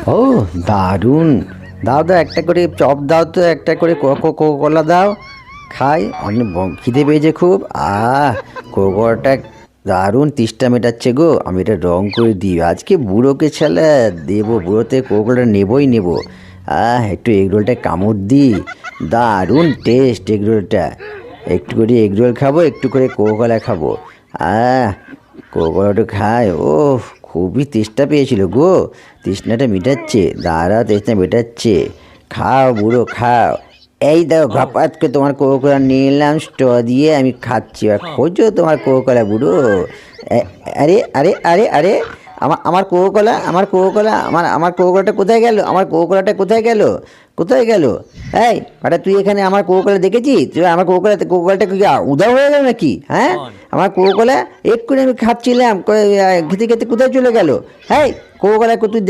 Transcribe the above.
ও দারুণ। দাও দাও, একটা করে চপ দাও তো, একটা করে কোলা দাও, খাই। অনেক খিদে পেয়েছে খুব। কোকোলাটা দারুণ তেষ্টা মেটাচ্ছে গো। আমি এটা রং করে দিই আজকে বুড়োকে, ছেলে দেবো বুড়োতে, কোকোলাটা নেবই নেব। একটু এগরোলটা কামড় দিই, দারুণ টেস্ট এগরোলটা। একটু করে এগরোল খাবো, একটু করে কোকোলা খাবো। আহ কোকোলাটা খাই। ও খুবই তেষ্টা পেয়েছিল গো, তৃষ্ণাটা মেটাচ্ছে, দাঁড়া তৃষ্ণা মেটাচ্ছে। খাও বুড়ো খাও। এই দেখো ঘপাত করে তোমার কোকোলা নিয়ে এলাম স্ট দিয়ে, আমি খাচ্ছি। আর খোঁজো তোমার কোকোলা বুড়ো। আরে আরে আরে আরে, আমার কোকোলা, আমার কোকোলা, আমার কোকোলাটা কোথায় গেল? আমার কোকোলাটা কোথায় গেল? কোথায় গেল? এই হঠাৎ তুই এখানে আমার কোকোলা দেখেছিস? তুই আমার কোকোলাটা কি উধাও হয়ে গেল নাকি? হ্যাঁ, আমার কোকোলা এক্ষুনি আমি খাচ্ছিলাম, খেতে খেতে কোথায় চলে গেল? হ্যাঁ, কোকোলা তুই